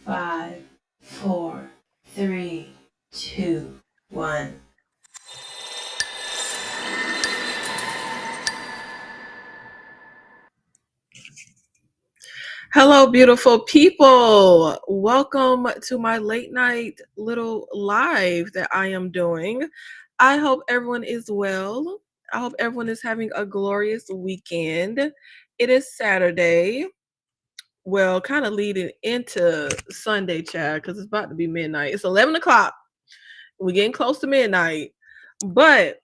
5, 4, 3, 2, 1. Hello, beautiful people. Welcome to my late night little live that I am doing. I hope everyone is well. I hope everyone is having a glorious weekend. It is Saturday. Well, kind of leading into Sunday, child, because it's about to be midnight. It's 11 o'clock. We're getting close to midnight. But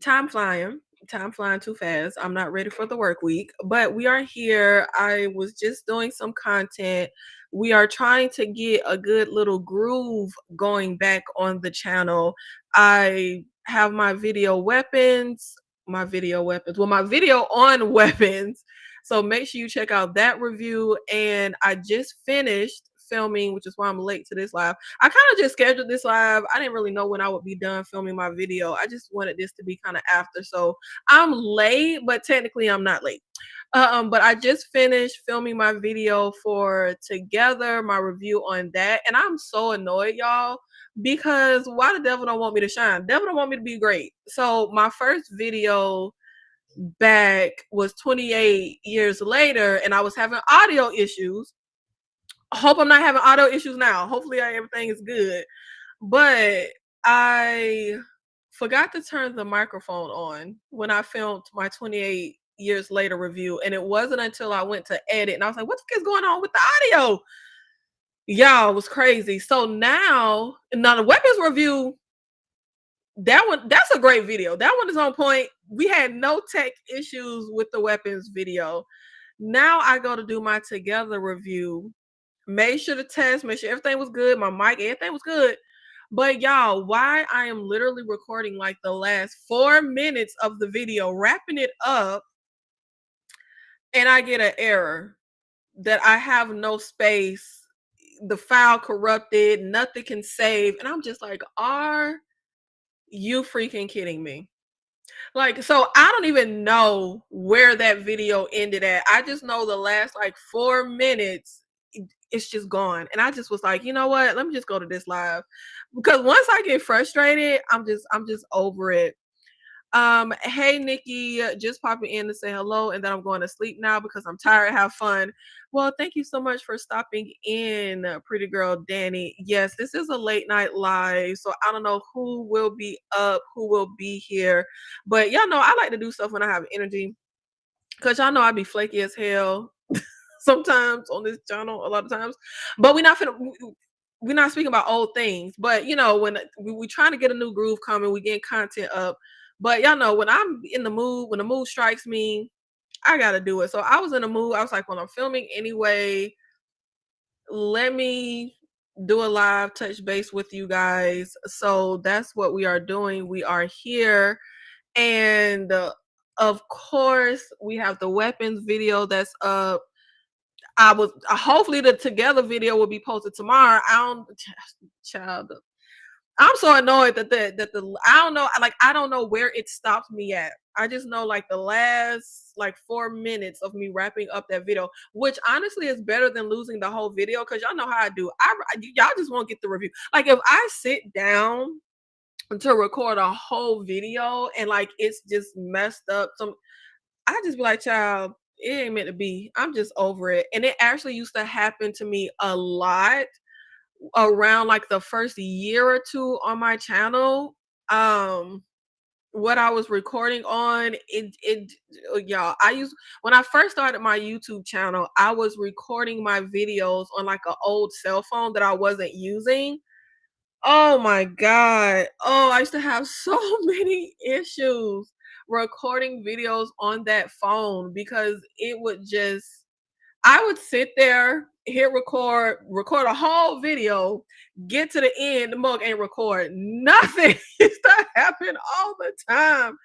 time flying. Time flying too fast. I'm not ready for the work week, but we are here. I was just doing some content. We are trying to get a good little groove going back on the channel. I have my video weapons, my video weapons. Well, my video on weapons. So make sure you check out that review. And I just finished filming, which is why I'm late to this live. I kind of just scheduled this live. I didn't really know when I would be done filming my video. I just wanted this to be kind of after. So I'm late, but technically I'm not late. But I just finished filming my video for Together, my review on that. And I'm so annoyed, y'all, because why the devil don't want me to shine? Devil don't want me to be great. So my first video back was 28 years later, and I was having audio issues. Hope I'm not having audio issues now. Hopefully everything is good. But I forgot to turn the microphone on when I filmed my 28 years later review. And it wasn't until I went to edit and I was like, what the fuck is going on with the audio? Y'all, it was crazy. So now the weapons review, that's a great video. That one is on point. We had no tech issues with the weapons video. Now I go to do my Together review. Made sure to test, make sure everything was good. My mic, everything was good. But y'all, why I am literally recording like the last 4 minutes of the video, wrapping it up, and I get an error that I have no space, the file corrupted, nothing can save. And I'm just like, are you freaking kidding me? Like, so I don't even know where that video ended at. I just know the last like 4 minutes, it's just gone. And I just was like, you know what? Let me just go to this live. Because once I get frustrated, I'm just over it. Hey Nickey, just popping in to say hello, and then I'm going to sleep now because I'm tired. Have fun. Well, thank you so much for stopping in, pretty girl Danny. Yes, this is a late night live, so I don't know who will be up, who will be here, but y'all know I like to do stuff when I have energy, cause y'all know I be flaky as hell sometimes on this channel, a lot of times. But we're not speaking about old things, but you know, when we trying to get a new groove coming, we getting content up. But y'all know when I'm in the mood, when the mood strikes me, I gotta do it. So I was in the mood. I was like, when I'm filming anyway, let me do a live touch base with you guys. So that's what we are doing. We are here. And of course, we have the weapons video that's up. I was hopefully the Together video will be posted tomorrow. I don't, child. I'm so annoyed that the I don't know, like I don't know where it stopped me at. I just know like the last like 4 minutes of me wrapping up that video, which honestly is better than losing the whole video, because y'all know how I do. Y'all just won't get the review. Like if I sit down to record a whole video and like it's just messed up, I just be like, child, it ain't meant to be. I'm just over it. And it actually used to happen to me a lot around like the first year or two on my channel. Um, what I was recording on, y'all, I used when I first started my YouTube channel, I was recording my videos on like an old cell phone that I wasn't using. Oh my God. Oh, I used to have so many issues recording videos on that phone because it would just, I would sit there, hit record a whole video, get to the end, the mug ain't record nothing. It used to happen all the time.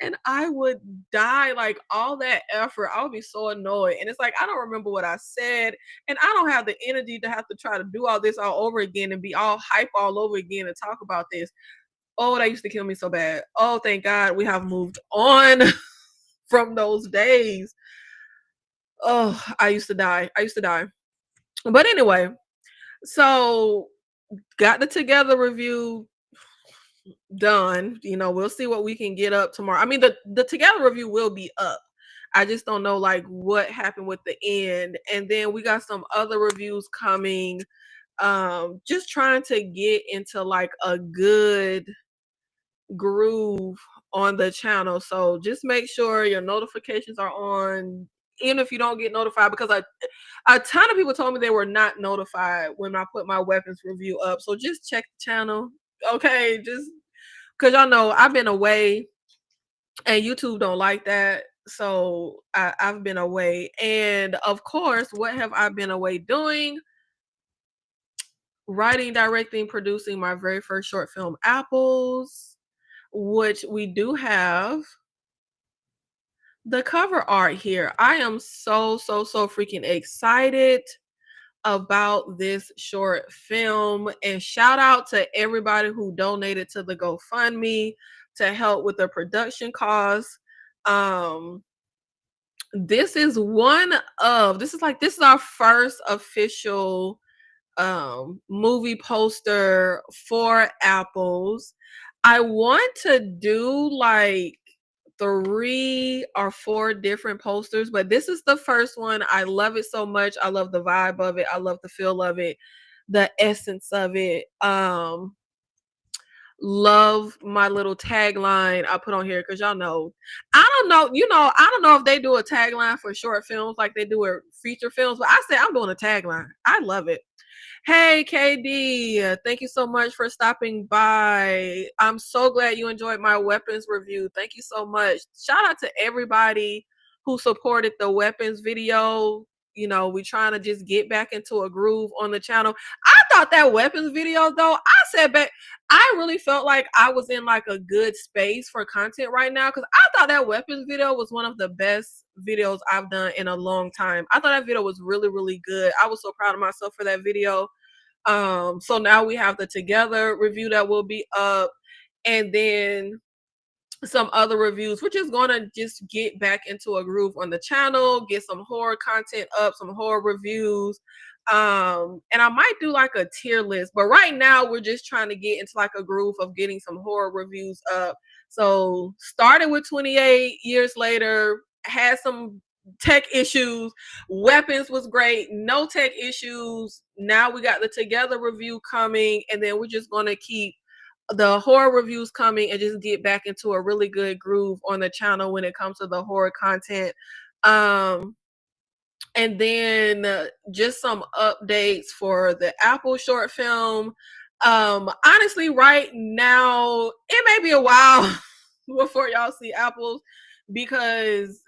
And I would die, like all that effort. I would be so annoyed. And it's like, I don't remember what I said. And I don't have the energy to have to try to do all this all over again and be all hype all over again and talk about this. Oh, that used to kill me so bad. Oh, thank God we have moved on from those days. Oh, I used to die. I used to die. But anyway, So got the Together review done. We'll see what we can get up tomorrow. I mean, the Together review will be up. I just don't know like what happened with the end. And then we got some other reviews coming. Just trying to get into like a good groove on the channel. So just make sure your notifications are on, even if you don't get notified, because a ton of people told me they were not notified when I put my weapons review up. So just check the channel. Okay, just because y'all know I've been away and YouTube don't like that. So I've been away. And of course, what have I been away doing? Writing, directing, producing my very first short film, Apples, which we do have the cover art here. I am so freaking excited about this short film, and shout out to everybody who donated to the GoFundMe to help with the production costs. Um this is this is our first official movie poster for Apples. I want to do like 3 or 4 different posters, but this is the first one. I love it so much. I love the vibe of it. I love the feel of it, the essence of it. Love my little tagline I put on here because y'all know, I don't know if they do a tagline for short films like they do with feature films, but I say I'm doing a tagline. I love it. Hey, KD, thank you so much for stopping by. I'm so glad you enjoyed my weapons review. Thank you so much. Shout out to everybody who supported the weapons video. We trying to just get back into a groove on the channel. I thought that weapons video, though, I said back, I really felt like I was in like a good space for content right now because I thought that weapons video was one of the best videos I've done in a long time. I thought that video was really good. I was so proud of myself for that video. So now we have the Together review that will be up, and then some other reviews. We're just gonna just get back into a groove on the channel, get some horror content up, some horror reviews. And I might do like a tier list, but right now we're just trying to get into like a groove of getting some horror reviews up. So started with 28 years later, had some tech issues. Weapons was great, no tech issues. Now we got the Together review coming, and then we're just gonna keep the horror reviews coming and just get back into a really good groove on the channel when it comes to the horror content. And then just some updates for the Apple short film. Honestly, right now, it may be a while before y'all see Apple's, because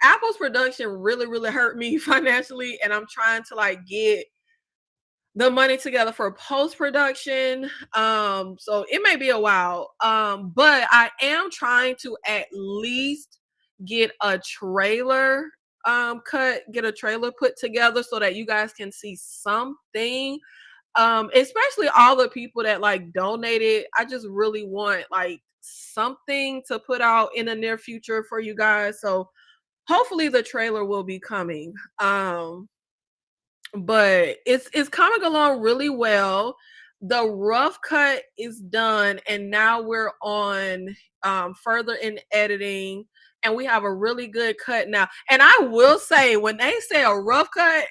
Apple's production really hurt me financially, and I'm trying to like get the money together for post-production. So it may be a while. But I am trying to at least get a trailer get a trailer put together so that you guys can see something. Especially all the people that like donated. I just really want like something to put out in the near future for you guys. So hopefully the trailer will be coming. But it's coming along really well. The rough cut is done, and now we're on further in editing, and we have a really good cut now. And I will say, when they say a rough cut,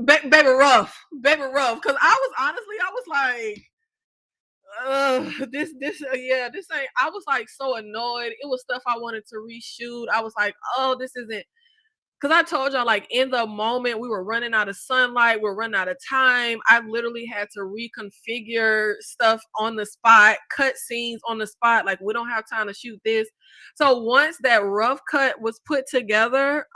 baby rough, because I was like, this ain't. I was like so annoyed. It was stuff I wanted to reshoot. I was like, oh, this isn't, because I told y'all, like, in the moment, we were running out of sunlight, we're running out of time. I literally had to reconfigure stuff on the spot, cut scenes on the spot. Like, we don't have time to shoot this. So once that rough cut was put together,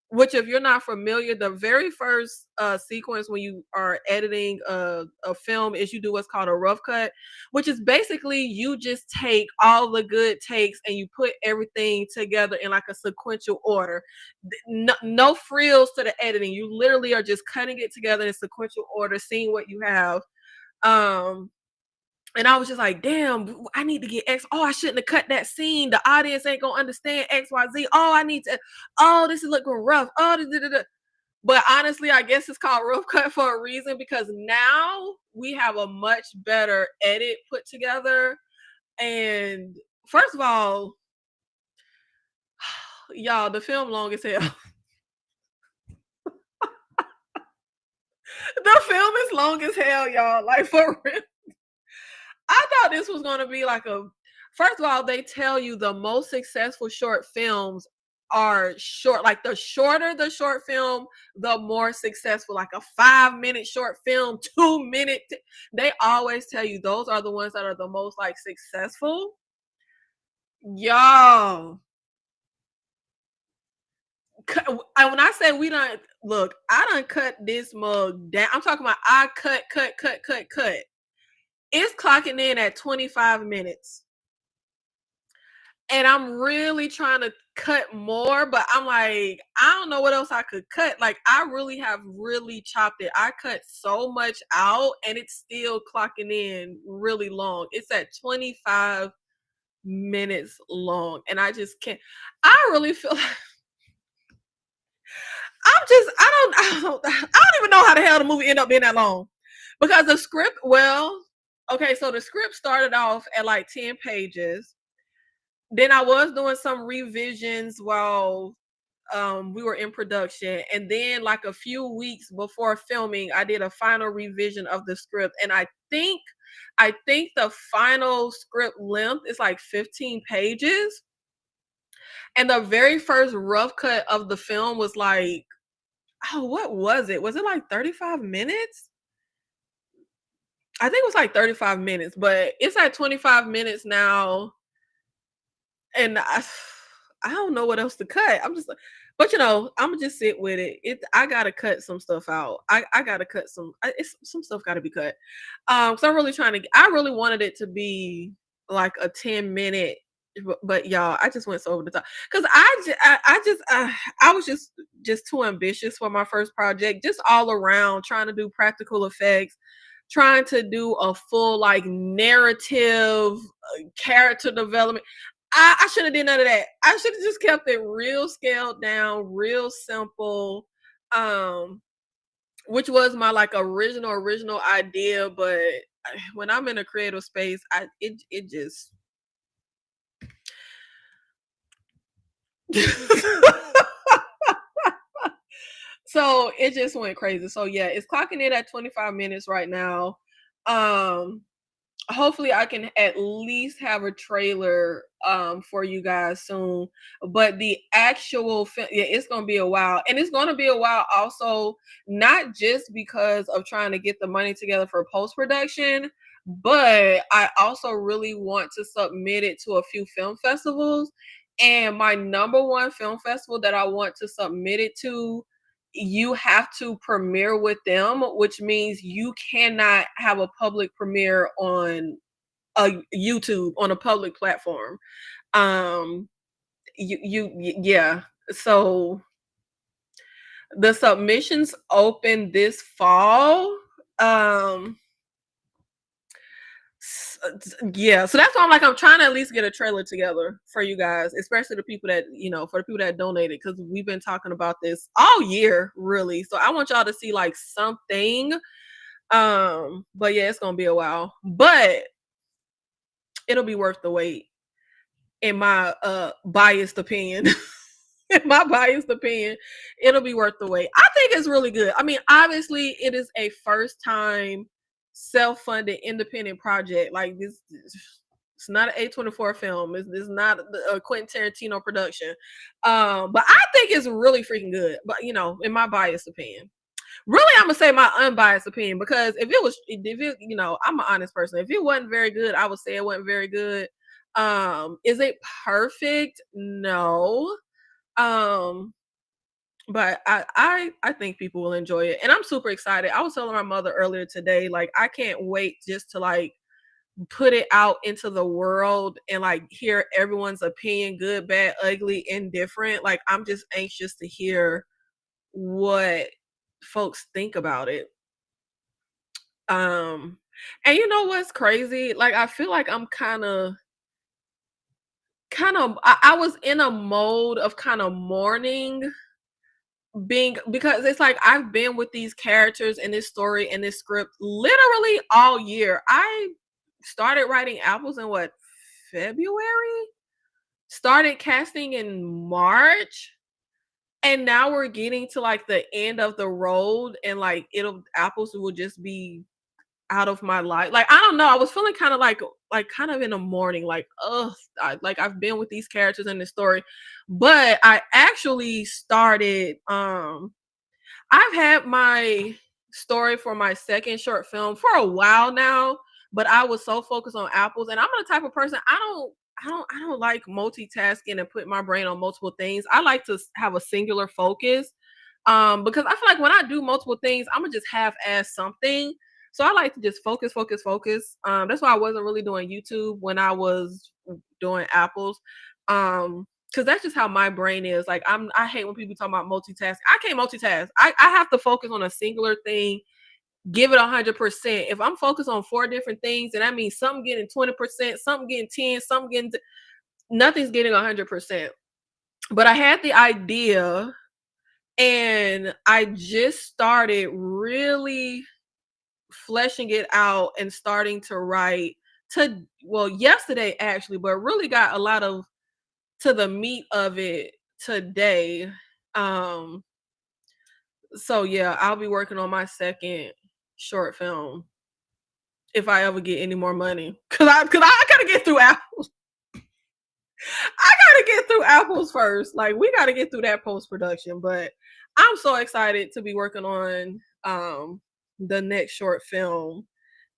which if you're not familiar, the very first sequence when you are editing a film is you do what's called a rough cut, which is basically you just take all the good takes and you put everything together in like a sequential order. No frills to the editing. You literally are just cutting it together in sequential order, seeing what you have. And I was just like, damn, I need to get X. Oh, I shouldn't have cut that scene. The audience ain't gonna understand XYZ. Oh, I need to, oh, this is looking rough. Oh, da, da, da, da. But honestly, I guess it's called rough cut for a reason because now we have a much better edit put together. And first of all, y'all, the film long as hell. The film is long as hell, y'all. Like for real. I thought this was gonna be like a. First of all, they tell you the most successful short films are short. Like the shorter the short film, the more successful. Like a 5-minute short film, 2 minute. They always tell you those are the ones that are the most like successful. Y'all, when I say we don't look, I done cut this mug down. I'm talking about I cut. It's clocking in at 25 minutes. And I'm really trying to cut more, but I'm like, I don't know what else I could cut. Like, I really have really chopped it. I cut so much out and it's still clocking in really long. It's at 25 minutes long. And I just can't. I really feel like I don't even know how the hell the movie ended up being that long. Because the script, well, okay, so the script started off at like 10 pages. Then I was doing some revisions while we were in production, and then like a few weeks before filming, I did a final revision of the script, and I think the final script length is like 15 pages. And the very first rough cut of the film was like, oh, what was it? Was it like 35 minutes? I think it was like 35 minutes, but it's at 25 minutes now. And I don't know what else to cut. I'm just like, but I'm gonna just sit with it. I gotta cut some stuff out. I gotta cut some stuff gotta be cut. So I'm really I really wanted it to be like a 10-minute, but y'all, I just went so over the top because I was just too ambitious for my first project. Just all around trying to do practical effects, trying to do a full like narrative, character development. I should have did none of that. I should have just kept it real scaled down, real simple. Um, which was my like original idea, but when I'm in a creative space, it just so it just went crazy. So yeah, it's clocking in at 25 minutes right now. Um Hopefully I can at least have a trailer for you guys soon, but the actual yeah, it's gonna be a while, and it's gonna be a while also, not just because of trying to get the money together for post-production, but I also really want to submit it to a few film festivals. And my number one film festival that I want to submit it to, you have to premiere with them, which means you cannot have a public premiere on a YouTube, on a public platform. Um, yeah. So the submissions open this fall. Um, yeah, so that's why I'm trying to at least get a trailer together for you guys, especially the people that for the people that donated, because we've been talking about this all year really. So I want y'all to see like something. But yeah, it's gonna be a while, but it'll be worth the wait, in my biased opinion. In my biased opinion, it'll be worth the wait. I think it's really good. I mean, obviously it is a first time self-funded independent project. Like this, it's not an A24 film. It's not a Quentin Tarantino production. But I think it's really freaking good. But in my biased opinion, really, I'm gonna say my unbiased opinion, because if it, I'm an honest person. If it wasn't very good, I would say it wasn't very good. Is it perfect? No. Um, but I think people will enjoy it, and I'm super excited. I was telling my mother earlier today, like I can't wait just to like put it out into the world and like hear everyone's opinion, good, bad, ugly, indifferent. Like I'm just anxious to hear what folks think about it. Um, and you know what's crazy? Like I feel like I'm kind of I was in a mode of kind of mourning being because it's like I've been with these characters and this story and this script literally all year. I started writing Apples in what, February? Started casting in March, and now we're getting to like the end of the road, and like it'll Apples will just be out of my life. Like I don't know, I was feeling kind of like kind of in the morning, like like I've been with these characters in this story, but I actually started I've had my story for my second short film for a while now, but I was so focused on Apples, and I'm the type of person I don't like multitasking and put my brain on multiple things. I like to have a singular focus. Because I feel like when I do multiple things, I'm gonna just half-ass something. So I like to just focus, focus, focus. That's why I wasn't really doing YouTube when I was doing Apples. Because that's just how my brain is. Like I hate when people talk about multitasking. I can't multitask. I have to focus on a singular thing, give it 100%. If I'm focused on four different things, and that means something getting 20%, something getting 10, something getting nothing's getting 100%. But I had the idea, and I just started really fleshing it out and starting to write to well yesterday actually, but really got a lot of to the meat of it today. Um, so yeah, I'll be working on my second short film if I ever get any more money. Cause I gotta get through Apples. I gotta get through Apples first. Like we gotta get through that post production. But I'm so excited to be working on the next short film.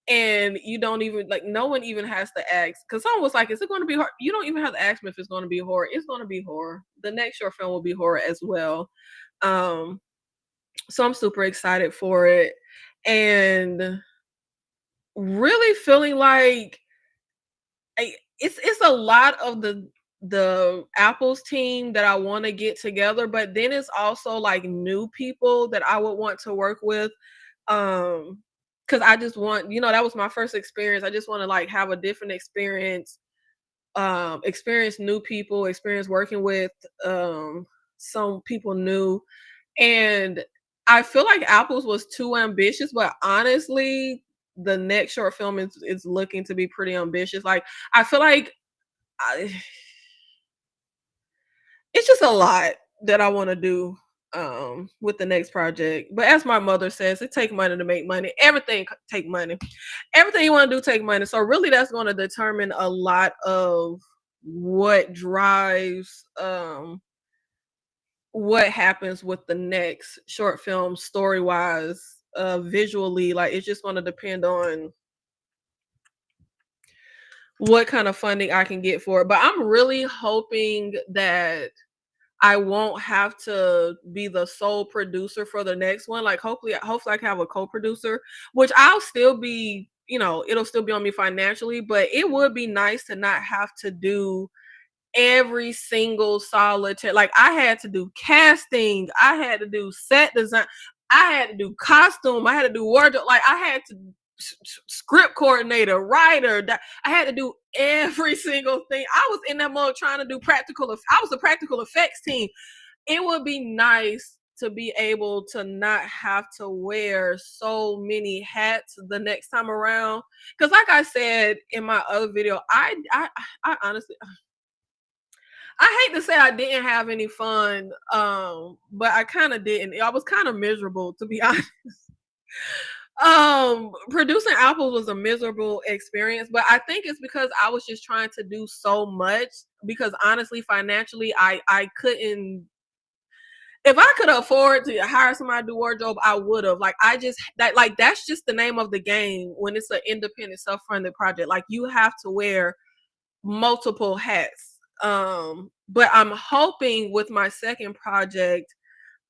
And you don't even like no one even has to ask because someone was like, is it going to be horror? You don't even have to ask me if it's going to be horror. It's going to be horror. The next short film will be horror as well. Um, so I'm super excited for it, and really feeling like it's a lot of the Apples team that I want to get together, but then it's also like new people that I would want to work with. Because I just want, that was my first experience. I just want to like have a different experience, experience new people, experience working with some people new. And I feel like Apples was too ambitious, but honestly, the next short film is looking to be pretty ambitious. Like I feel like I, it's just a lot that I want to do with the next project. But as my mother says, it take money to make money. Everything take money. Everything you want to do take money. So really that's going to determine a lot of what drives what happens with the next short film story wise, visually. Like it's just going to depend on what kind of funding I can get for it. But I'm really hoping that I won't have to be the sole producer for the next one. Like hopefully I can have a co-producer, which I'll still be, it'll still be on me financially, but it would be nice to not have to do every single solitaire. Like I had to do casting, I had to do set design, I had to do costume, I had to do wardrobe, like I had to script coordinator, writer. I had to do every single thing. I was in that mode trying to do I was the practical effects team. It would be nice to be able to not have to wear so many hats the next time around. Because like I said in my other video, I honestly I hate to say I didn't have any fun, but I kind of didn't. I was kind of miserable, to be honest. Producing Apples was a miserable experience, but I think it's because I was just trying to do so much. Because honestly, financially, I couldn't. If I could afford to hire somebody to do wardrobe, I would have. Like I just that's just the name of the game when it's an independent, self-funded project. Like you have to wear multiple hats. But I'm hoping with my second project,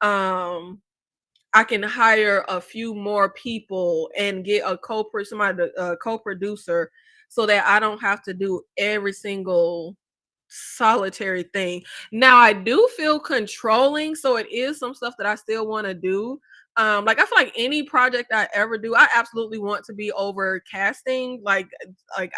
I can hire a few more people and get a co-producer so that I don't have to do every single solitary thing. Now I do feel controlling, so it is some stuff that I still want to do. Like I feel like any project I ever do, I absolutely want to be over casting. Like I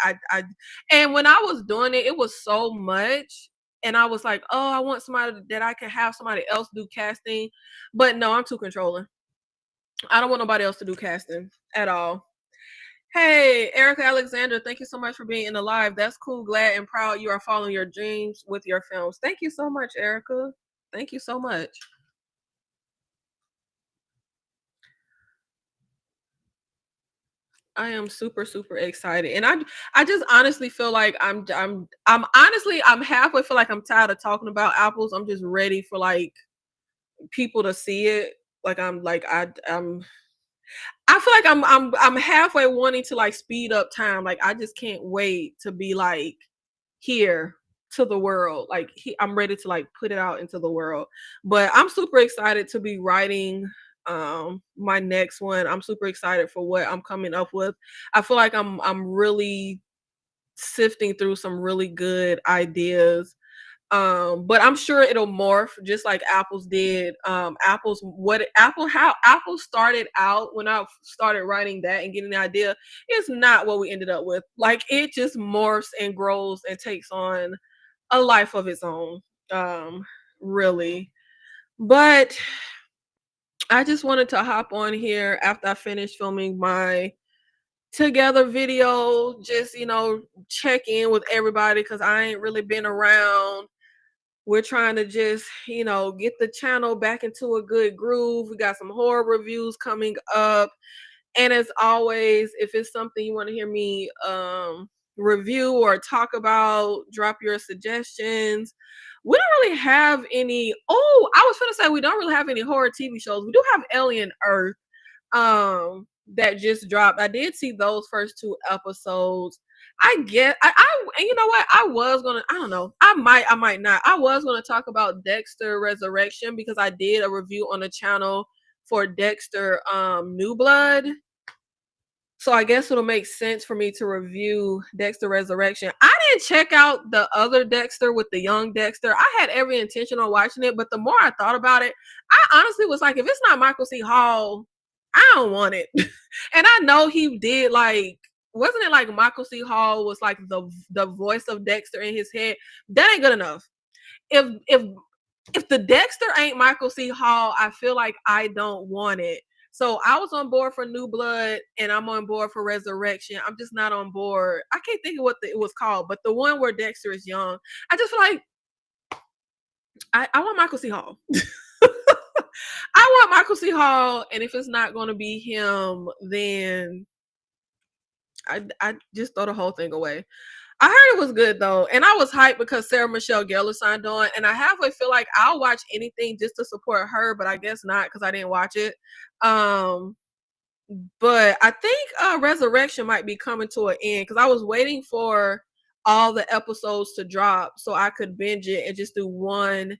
and when I was doing it, it was so much. and I was like, oh, I want somebody that I can have somebody else do casting. But no, I'm too controlling. I don't want nobody else to do casting at all. Hey, Erica Alexander, thank you so much for being in the live. That's cool, glad, and proud you are following your dreams with your films. Thank you so much, Erica. Thank you so much. I am super super excited, and I just honestly feel like I'm honestly I'm halfway feel like I'm tired of talking about apples. I'm just ready for like people to see it. Like I feel like I'm halfway wanting to like speed up time. Like I just can't wait to be like here to the world. Like I'm ready to like put it out into the world. But I'm super excited to be writing my next one. I'm super excited for what I'm coming up with. I feel like I'm really sifting through some really good ideas, but I'm sure it'll morph just like apples did. Apples what apple how apple started out when I started writing that and getting the idea is not what we ended up with. Like it just morphs and grows and takes on a life of its own. um really. But I just wanted to hop on here after I finished filming my together video, just check in with everybody because I ain't really been around. We're trying to just, get the channel back into a good groove. We got some horror reviews coming up. And as always, if it's something you want to hear me review or talk about, drop your suggestions. We don't really have any. Oh, I was going to say we don't really have any horror TV shows. We do have Alien Earth that just dropped. I did see those first two episodes. I get I and you know what? I don't know. I might not. I was gonna talk about Dexter Resurrection because I did a review on the channel for Dexter New Blood. So I guess it'll make sense for me to review Dexter Resurrection. I didn't check out the other Dexter with the young Dexter. I had every intention on watching it, but the more I thought about it, I honestly was like, if it's not Michael C. Hall, I don't want it. And I know he did like, wasn't it like Michael C. Hall was like the voice of Dexter in his head? That ain't good enough. If the Dexter ain't Michael C. Hall, I feel like I don't want it. So I was on board for New Blood, and I'm on board for Resurrection. I'm just not on board. I can't think of what it was called, but the one where Dexter is young. I just feel like I want Michael C. Hall. I want Michael C. Hall, and if it's not going to be him, then I just throw the whole thing away. I heard it was good though, and I was hyped because Sarah Michelle Gellar signed on, and I halfway feel like I'll watch anything just to support her, but I guess not because I didn't watch it. Um, but I think Resurrection might be coming to an end because I was waiting for all the episodes to drop so I could binge it and just do one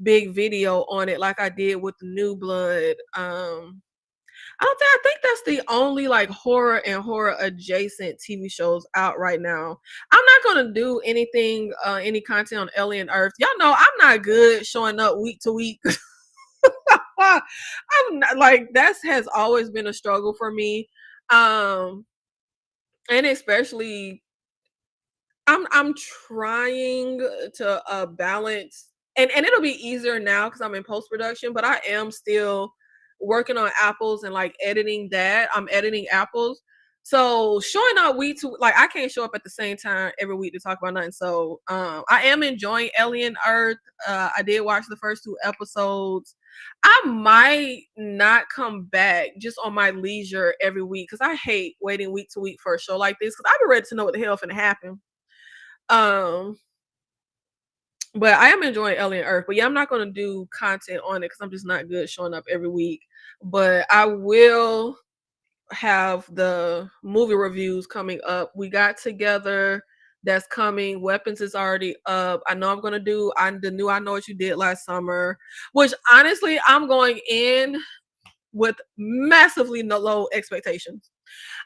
big video on it like I did with the New Blood. I think that's the only like horror and horror adjacent TV shows out right now. I'm not gonna do anything, any content on Alien Earth. Y'all know I'm not good showing up week to week. I'm not, like that has always been a struggle for me, um, and especially I'm trying to balance, and it'll be easier now because I'm in post production, but I am still working on apples and like editing that. I'm editing apples. So showing up week to like I can't show up at the same time every week to talk about nothing. So I am enjoying Alien Earth. I did watch the first two episodes. I might not come back just on my leisure every week because I hate waiting week to week for a show like this because I've been ready to know what the hell finna happen. Um, but I am enjoying Alien Earth. But yeah, I'm not gonna do content on it because I'm just not good showing up every week. But I will have the movie reviews coming up. We got together. That's coming. Weapons is already up. I know I'm gonna do the new I Know What You Did Last Summer, which honestly I'm going in with massively low expectations.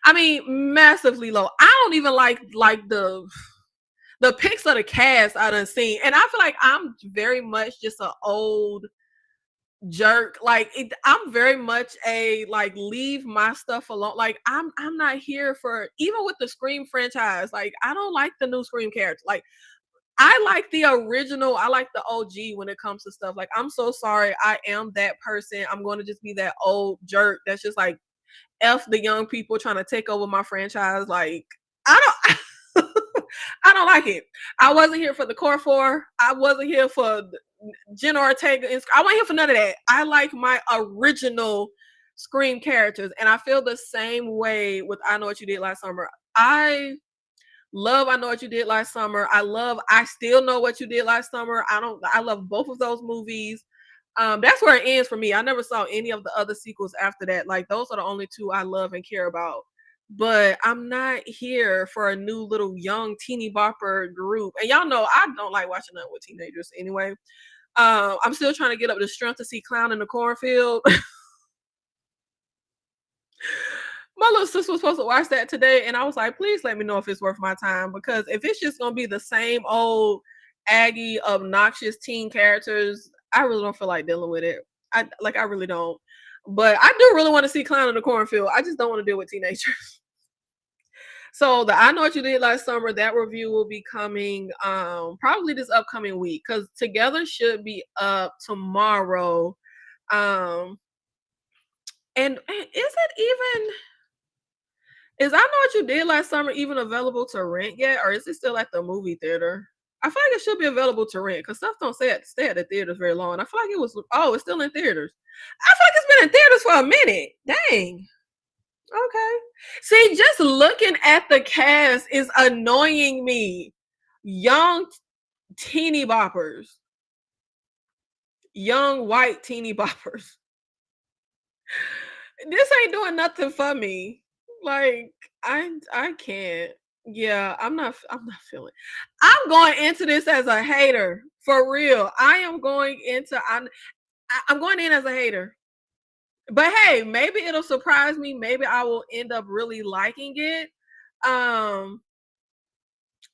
I mean, massively low. I don't even like the pics of the cast I done seen, and I feel like I'm very much just an old jerk. Like I'm very much a like leave my stuff alone. Like I'm not here for even with the Scream franchise. Like I don't like the new Scream character. Like I like the original. I like the OG when it comes to stuff. Like, I'm so sorry. I am that person. I'm going to just be that old jerk that's just like F the young people trying to take over my franchise. Like, I don't I don't like it. I wasn't here for the core four. I wasn't here for Jen Ortega. I wasn't here for none of that. I like my original Scream characters, and I feel the same way with I Know What You Did Last Summer. I love I Know What You Did Last Summer. I love I Still Know What You Did Last Summer. I love both of those movies. That's where it ends for me. I never saw any of the other sequels after that. Like, those are the only two I love and care about. But I'm not here for a new little young teeny bopper group. And y'all know I don't like watching that with teenagers anyway. I'm still trying to get up the strength to see Clown in the Cornfield. My little sister was supposed to watch that today, and I was like, please let me know if it's worth my time, because if it's just gonna be the same old Aggie obnoxious teen characters, I really don't feel like dealing with it. I really don't. But I do really want to see Clown in the Cornfield. I just don't want to deal with teenagers. So the I Know What You Did Last Summer, that review will be coming probably this upcoming week, because Together should be up tomorrow. Um and is it even is I Know What You Did Last Summer even available to rent yet, or is it still at the movie theater? I feel like it should be available to rent, because stuff don't stay at the theaters very long. I feel like it was, oh, it's still in theaters. I feel like it's been in theaters for a minute. Dang. Okay. See, just looking at the cast is annoying me. Young teeny boppers. Young white teeny boppers. This ain't doing nothing for me. Like, I can't. Yeah, I'm not feeling. I'm going into this as a hater. For real. I'm going in as a hater. But hey, maybe it'll surprise me. Maybe I will end up really liking it. Um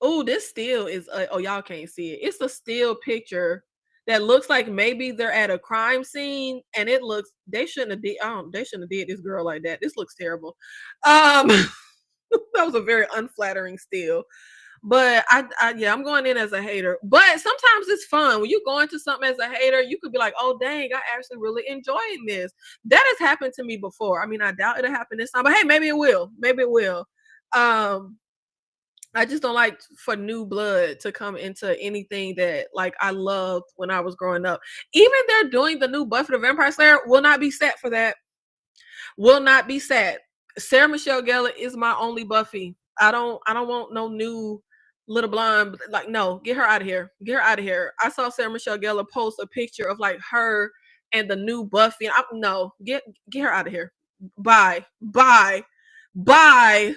oh, this still is oh, y'all can't see it. It's a still picture that looks like maybe they're at a crime scene, and it looks they shouldn't have did this girl like that. This looks terrible. Um that was a very unflattering still. But yeah, I'm going in as a hater. But sometimes it's fun when you go into something as a hater. You could be like, "Oh, dang, I actually really enjoying this." That has happened to me before. I mean, I doubt it'll happen this time, but hey, maybe it will. Maybe it will. Um, I just don't like for new blood to come into anything that like I loved when I was growing up. Even they're doing the new Buffy the Vampire Slayer, will not be set for that. Will not be set. Sarah Michelle Gellar is my only Buffy. I don't want no new little blonde. Like, no, get her out of here. Get her out of here. I saw Sarah Michelle Gellar post a picture of like her and the new Buffy. And no, get her out of here. Bye. Bye. Bye.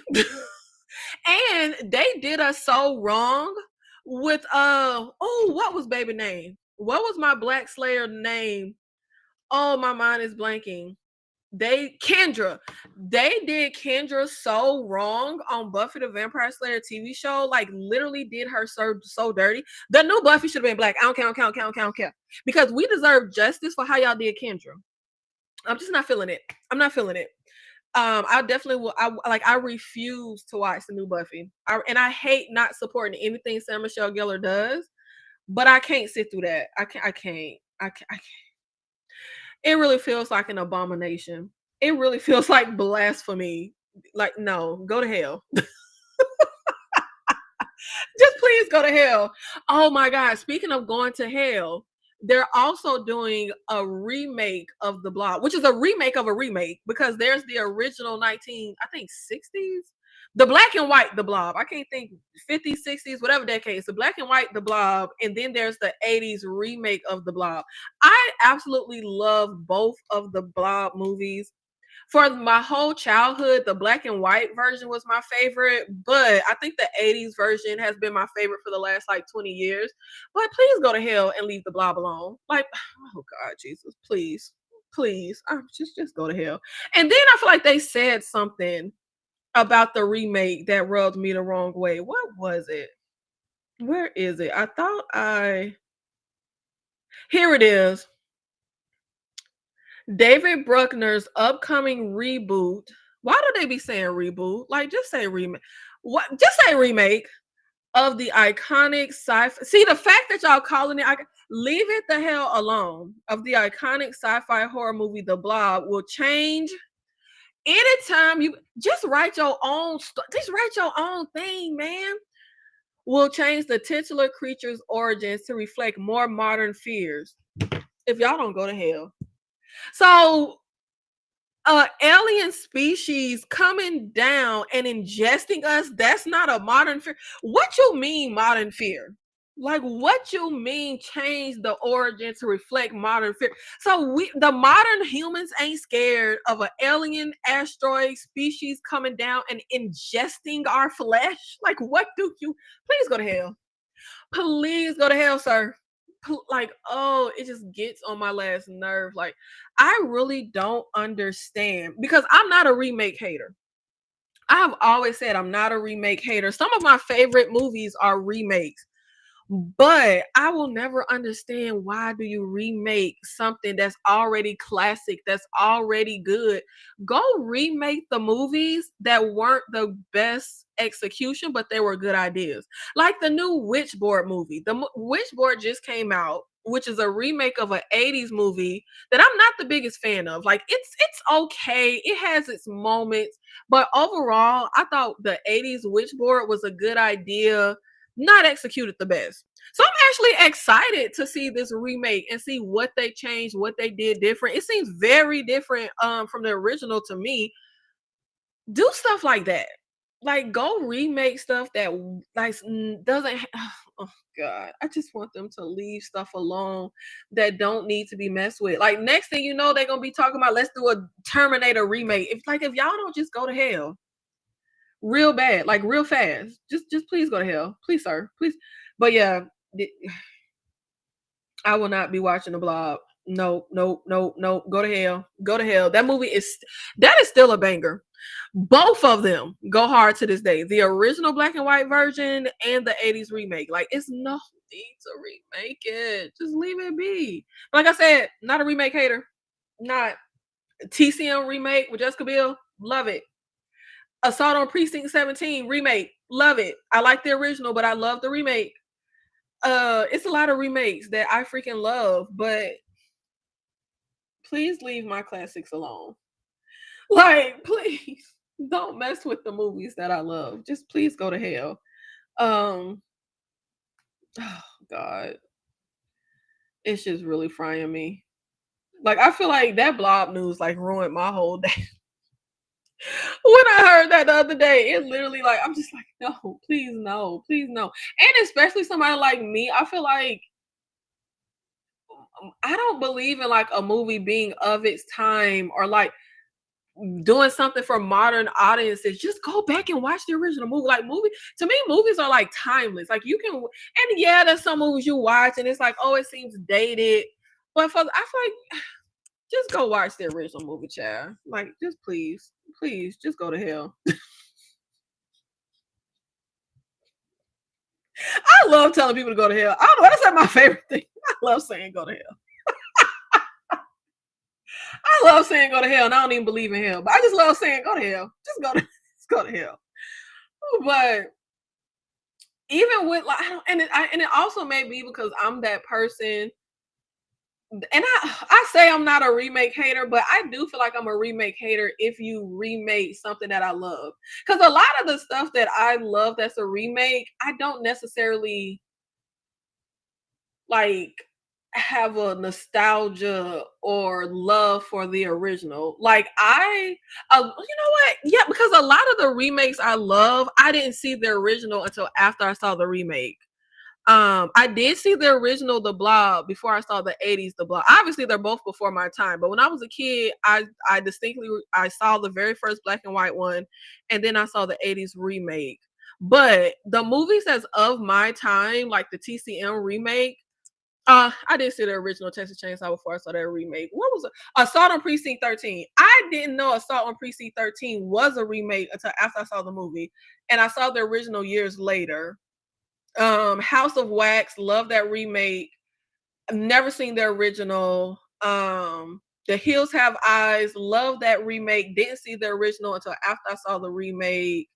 And they did us so wrong with oh, what was baby name? What was my Black Slayer name? Oh, my mind is blanking. Kendra, they did Kendra so wrong on Buffy the Vampire Slayer TV show. Like, literally did her so dirty. The new Buffy should have been black. I don't care, I don't care, I don't care, I don't care. Because we deserve justice for how y'all did Kendra. I'm just not feeling it. I'm not feeling it. I definitely will. I refuse to watch the new Buffy. And I hate not supporting anything Sarah Michelle Gellar does, but I can't sit through that. I can't. It really feels like an abomination. It really feels like blasphemy. Like, no, go to hell. Just please go to hell. Oh my God. Speaking of going to hell, they're also doing a remake of The Blob, which is a remake of a remake, because there's the original 19, I think 60s, the black and white The Blob. I can't think 50s, 60s, whatever decade. It's the black and white The Blob, and then there's the 80s remake of The Blob. I absolutely love both of the Blob movies. For my whole childhood, the black and white version was my favorite, but I think the 80s version has been my favorite for the last like 20 years. But please go to hell and leave the blob alone. Like, oh God, Jesus, please, please, just go to hell. And then I feel like they said something about the remake that rubbed me the wrong way. What was it? Where is it? I thought here it is. David Bruckner's upcoming reboot. Why do they be saying reboot? Like, just say remake. What? Just say remake. of the iconic sci-fi. See, the fact that y'all calling it, leave it the hell alone. Of the iconic sci-fi horror movie, The Blob will change anytime you just write your own. Just write your own thing, man. Will change the titular creature's origins to reflect more modern fears. If y'all don't go to hell, so alien species coming down and ingesting us, that's not a modern fear. What you mean modern fear? Like, what you mean change the origin to reflect modern fear? So the modern humans ain't scared of an alien asteroid species coming down and ingesting our flesh? Like, what do you, please go to hell. Please go to hell, sir. Like, oh, it just gets on my last nerve. Like, I really don't understand because I'm not a remake hater. I have always said I'm not a remake hater. Some of my favorite movies are remakes. But I will never understand, why do you remake something that's already classic, that's already good? Go remake the movies that weren't the best execution, but they were good ideas. Like the new Witchboard movie. The Witchboard just came out, which is a remake of an 80s movie that I'm not the biggest fan of. Like, it's okay. It has its moments, but overall, I thought the 80s Witchboard was a good idea, not executed the best. So I'm actually excited to see this remake and see what they changed, what they did different. It seems very different from the original to me. Do stuff like that. Like, go remake stuff that like doesn't oh god. I just want them to leave stuff alone that don't need to be messed with. Like, next thing you know, they're gonna be talking about, let's do a Terminator remake. If y'all don't just go to hell real bad, like real fast. Just please go to hell. Please, sir. Please. But yeah, I will not be watching The Blob. No, no, no, no. Go to hell. Go to hell. That is still a banger. Both of them go hard to this day. The original black and white version and the 80s remake. Like, it's no need to remake it. Just leave it be. Like I said, not a remake hater. Not TCM remake with Jessica Biel. Love it. Assault on Precinct 17 remake. Love it. I like the original, but I love the remake. It's a lot of remakes that I freaking love, but please leave my classics alone. Like, please don't mess with the movies that I love. Just please go to hell. Um, oh god, it's just really frying me. Like, I feel like that Blob news like ruined my whole day. When I heard that the other day, it literally, like, I'm just like, no, please no, please no. And especially somebody like me, I feel like I don't believe in like a movie being of its time or like doing something for modern audiences. Just go back and watch the original movie. Like, to me, movies are like timeless. Like, you can, and yeah, there's some movies you watch and it's like, oh, it seems dated. But I feel like just go watch the original movie, child. Like, just please, just go to hell. I love telling people to go to hell. I don't know. That's like my favorite thing. I love saying go to hell. I love saying go to hell, and I don't even believe in hell, but I just love saying go to hell. Just go to hell. But even with like, and it also may be because I'm that person, and I say I'm not a remake hater, but I do feel like I'm a remake hater if you remake something that I love. Because a lot of the stuff that I love that's a remake, I don't necessarily like have a nostalgia or love for the original. Like, you know what? Yeah, because a lot of the remakes I love, I didn't see the original until after I saw the remake. I did see the original The Blob before I saw the 80s The Blob. Obviously they're both before my time, but when I was a kid, I distinctly I saw the very first black and white one, and then I saw the 80s remake. But the movies that's of my time, like the TCM remake, I did see the original Texas Chainsaw before I saw that remake. What was it? Assault on Precinct 13. I didn't know Assault on Precinct 13 was a remake until after I saw the movie, and I saw the original years later. House of Wax, love that remake. I've never seen the original. The Hills Have Eyes, love that remake. Didn't see the original until after I saw the remake.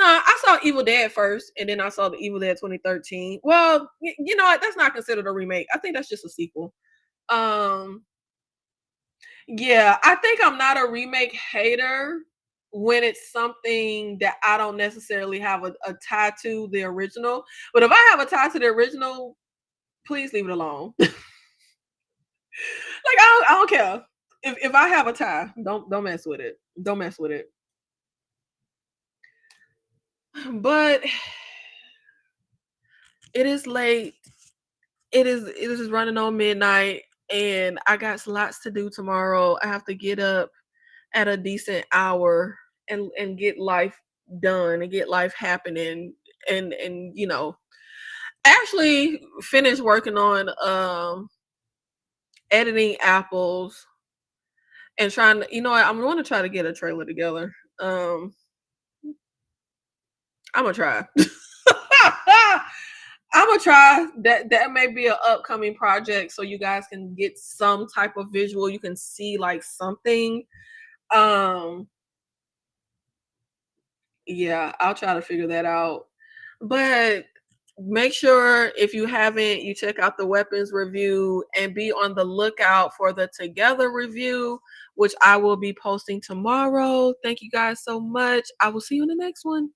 No, I saw Evil Dead first, and then I saw the Evil Dead 2013. Well, you know what? That's not considered a remake. I think that's just a sequel. Um, yeah, I think I'm not a remake hater when it's something that I don't necessarily have a tie to the original. But if I have a tie to the original, please leave it alone. Like I don't care. If I have a tie, don't mess with it. Don't mess with it. But it is late. It is running on midnight, and I got lots to do tomorrow. I have to get up at a decent hour and get life done and get life happening, and actually finish working on editing apples and trying to, I'm going to try to get a trailer together. I'm gonna try. I'm gonna try that. That may be an upcoming project, so you guys can get some type of visual. You can see like something. Um, yeah, I'll try to figure that out. But make sure if you haven't, you check out the weapons review and be on the lookout for the together review, which I will be posting tomorrow. Thank you guys so much. I will see you in the next one.